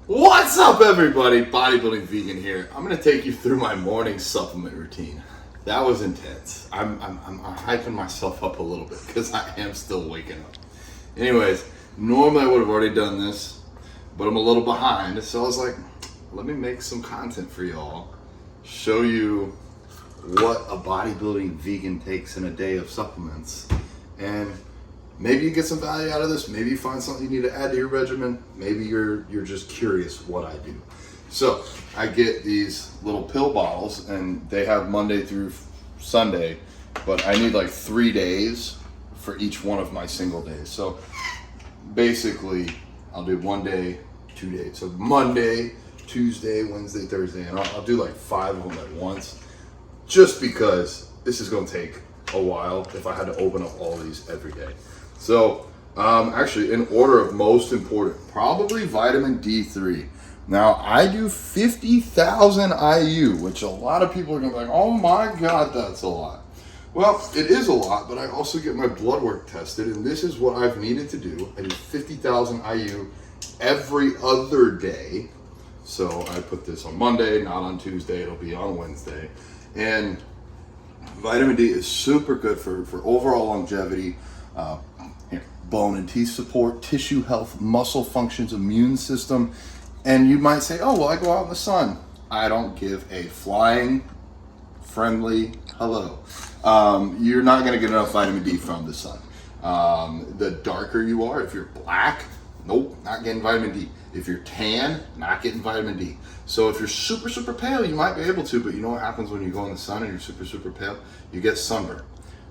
What's up, everybody? Bodybuilding Vegan here. I'm gonna take you through my morning supplement routine. That was intense. I'm hyping myself up a little bit because I am still waking up. Anyways, normally I would have already done this, but I'm a little behind, so I was like, let me make some content for y'all, show you what a bodybuilding vegan takes in a day of supplements, and maybe you get some value out of this. Maybe you find something you need to add to your regimen. Maybe you're just curious what I do. So I get these little pill bottles, and they have Monday through Sunday, but I need like 3 days for each one of my single days. So basically, I'll do 1 day, 2 days. So Monday, Tuesday, Wednesday, Thursday, and I'll do like 5 of them at once, just because this is going to take a while if I had to open up all these every day. So actually, in order of most important, probably vitamin D3. Now, I do 50,000 IU, which a lot of people are going to be like, oh my God, that's a lot. Well, it is a lot, but I also get my blood work tested, and this is what I've needed to do. I do 50,000 IU every other day. So I put this on Monday, not on Tuesday, it'll be on Wednesday. And vitamin D is super good for overall longevity, bone and teeth support, tissue health, muscle functions, immune system. And you might say, oh, well, I go out in the sun. I don't give a flying friendly hello. You're not going to get enough vitamin D from the sun. The darker you are, if you're black, nope, not getting vitamin D. If you're tan, not getting vitamin D. So if you're super, super pale, you might be able to, but you know what happens when you go in the sun and you're super, super pale? You get sunburn.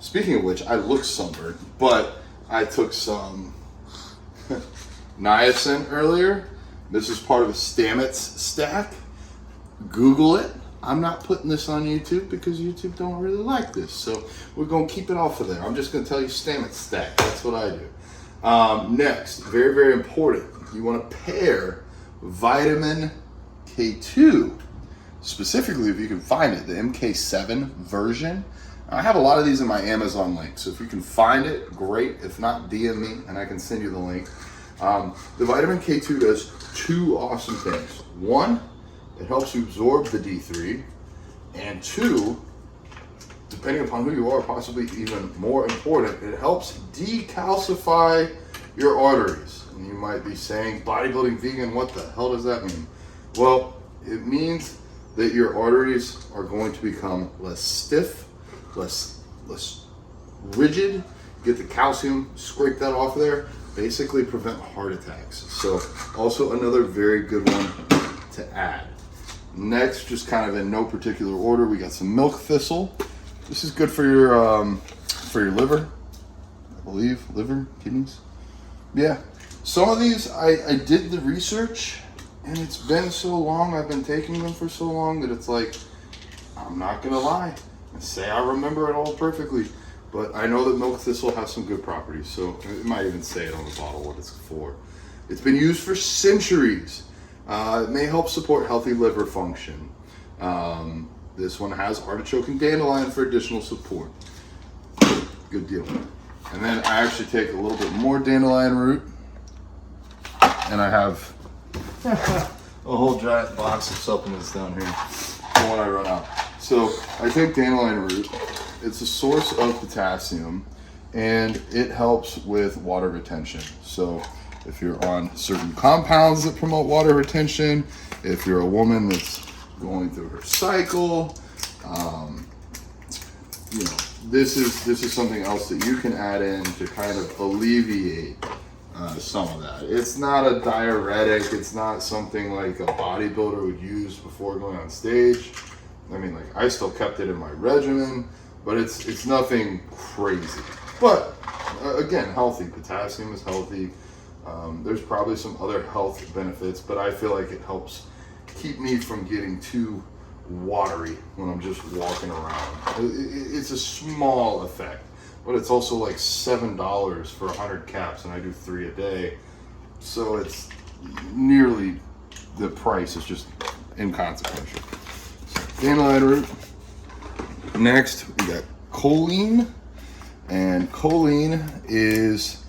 Speaking of which, I look sunburned, but I took some niacin earlier. This is part of a Stamets stack. Google it. I'm not putting this on YouTube because YouTube don't really like this. So we're going to keep it off of there. I'm just going to tell you Stamets stack. That's what I do. Next, very, very important. You want to pair vitamin K2, specifically if you can find it, the MK7 version. I have a lot of these in my Amazon link, so if you can find it, great. If not, DM me and I can send you the link. The vitamin K2 does 2 awesome things. 1, it helps you absorb the D3, and 2, depending upon who you are, possibly even more important, it helps decalcify your arteries. And you might be saying, bodybuilding vegan, what the hell does that mean? Well, it means that your arteries are going to become less stiff, less rigid, get the calcium, scrape that off there, basically prevent heart attacks. So also another very good one to add. Next, just kind of in no particular order, we got some milk thistle. This is good for your liver, I believe, liver, kidneys. Yeah, some of these I did the research, and it's been so long, I've been taking them for so long that it's like, I'm not gonna lie and say I remember it all perfectly, but I know that milk thistle has some good properties, so it might even say it on the bottle what it's for. It's been used for centuries. It may help support healthy liver function. This one has artichoke and dandelion for additional support. Good deal. And then I actually take a little bit more dandelion root, and I have a whole giant box of supplements down here for when I run out. So I take dandelion root. It's a source of potassium, and it helps with water retention. So if you're on certain compounds that promote water retention, if you're a woman that's going through her cycle, this is something else that you can add in to kind of alleviate some of that. It's not a diuretic. It's not something like a bodybuilder would use before going on stage. I mean, like, I still kept it in my regimen, but it's nothing crazy. But again, healthy. Potassium is healthy. There's probably some other health benefits, but I feel like it helps keep me from getting too watery when I'm just walking around. It's a small effect, but it's also like $7 for 100 caps, and I do 3 a day, so it's nearly the price is just inconsequential. Dandelion root. Next, we got choline, and choline is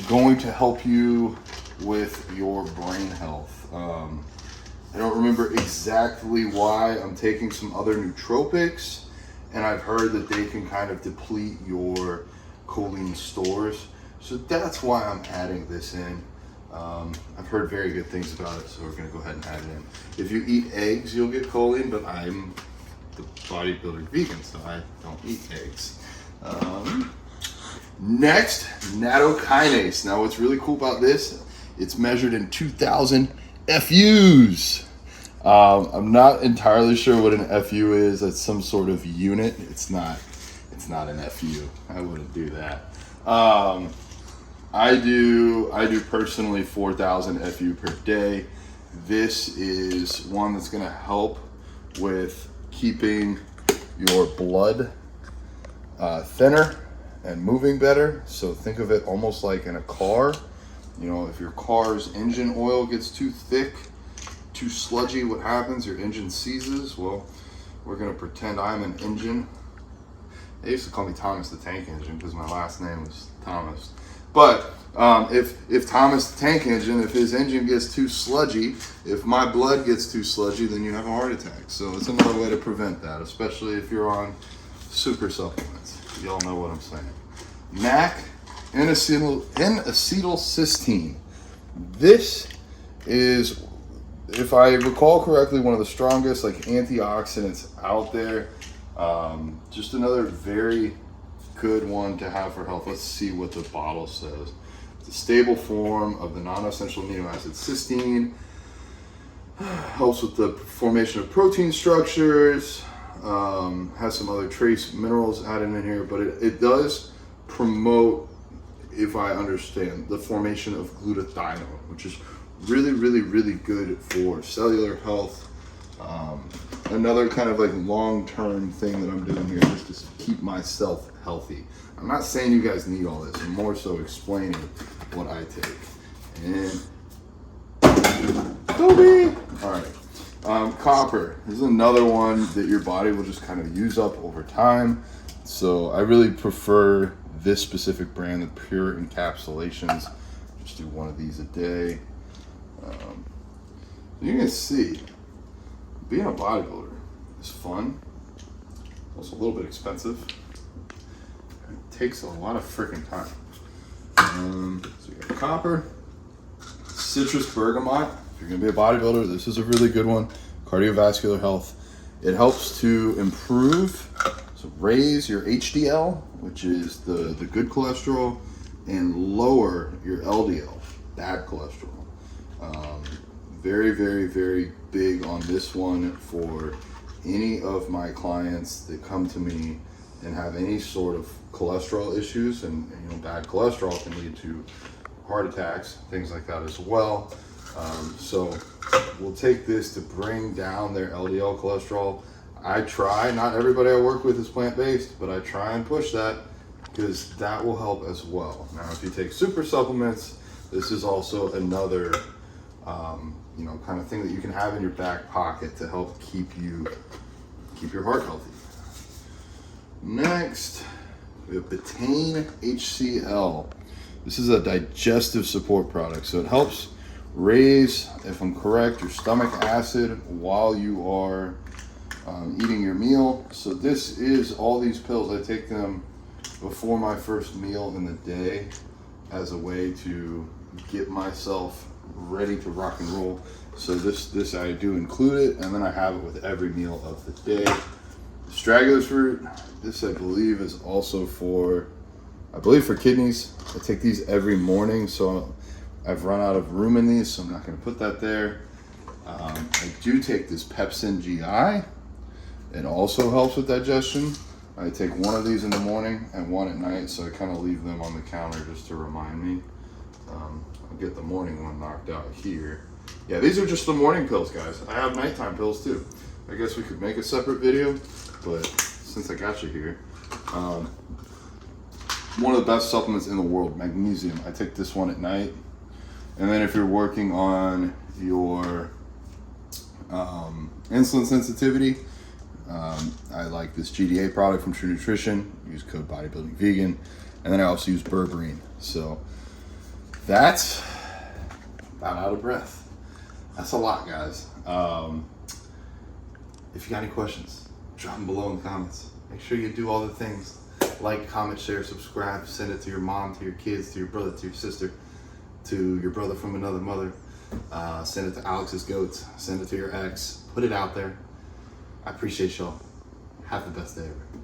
going to help you with your brain health. I don't remember exactly why. I'm taking some other nootropics, and I've heard that they can kind of deplete your choline stores. So that's why I'm adding this in. I've heard very good things about it, so we're gonna go ahead and add it in. If you eat eggs, you'll get choline, but I'm the bodybuilder vegan, so I don't eat eggs. Next, nattokinase. Now what's really cool about this, it's measured in 2,000 FUs. I'm not entirely sure what an FU is. It's some sort of unit. It's not an FU. I wouldn't do that. I do personally 4,000 FU per day. This is one that's gonna help with keeping your blood thinner and moving better. So think of it almost like in a car. You know, if your car's engine oil gets too thick, too sludgy, what happens? Your engine seizes. Well, we're gonna pretend I'm an engine. They used to call me Thomas the Tank Engine because my last name was Thomas. But if Thomas the Tank Engine, if his engine gets too sludgy, if my blood gets too sludgy, then you have a heart attack. So it's another way to prevent that, especially if you're on super supplements. Y'all know what I'm saying. NAC, N-acetylcysteine. This is, if I recall correctly, one of the strongest like antioxidants out there. Just another very good one to have for health. Let's see what the bottle says. It's a stable form of the non-essential amino acid cysteine. Helps with the formation of protein structures. Has some other trace minerals added in here, but it does promote, if I understand, the formation of glutathione, which is really, really, really good for cellular health. Another kind of like long-term thing that I'm doing here just to keep myself healthy. I'm not saying you guys need all this. I'm more so explaining what I take. And Kobe. All right. Copper. This is another one that your body will just kind of use up over time. So I really prefer this specific brand, the Pure Encapsulations. Just do one of these a day. You can see, being a bodybuilder is fun. Also a little bit expensive. It takes a lot of freaking time. So you got copper, citrus bergamot. If you're gonna be a bodybuilder, this is a really good one. Cardiovascular health. It helps to improve, so raise your HDL, which is the good cholesterol, and lower your LDL, bad cholesterol. Very, very, very big on this one for any of my clients that come to me and have any sort of cholesterol issues, and you know, bad cholesterol can lead to heart attacks, things like that as well. So we'll take this to bring down their LDL cholesterol. I try, not everybody I work with is plant-based, but I try and push that because that will help as well. Now, if you take super supplements, this is also another you know, kind of thing that you can have in your back pocket to help keep your heart healthy. Next, we have betaine HCl. This is a digestive support product, so it helps raise, if I'm correct, your stomach acid while you are eating your meal. So this is all these pills. I take them before my first meal in the day as a way to get myself ready to rock and roll. So this I do include it, and then I have it with every meal of the day. Straggler's root. This I believe is also for kidneys. I take these every morning, so I've run out of room in these, so I'm not going to put that there. I do take this Pepsin GI. It also helps with digestion. I take one of these in the morning and one at night, so I kind of leave them on the counter just to remind me. I'll get the morning one knocked out here. Yeah, these are just the morning pills, guys. I have nighttime pills too. I guess we could make a separate video, but since I got you here, one of the best supplements in the world, magnesium. I take this one at night. And then if you're working on your insulin sensitivity, I like this GDA product from True Nutrition. Use code BodybuildingVegan. And then I also use berberine. So that's about out of breath. That's a lot, guys. If you got any questions, drop them below in the comments. Make sure you do all the things. Like, comment, share, subscribe, send it to your mom, to your kids, to your brother, to your sister, to your brother from another mother. Send it to Alex's goats, send it to your ex. Put it out there. I appreciate y'all. Have the best day ever.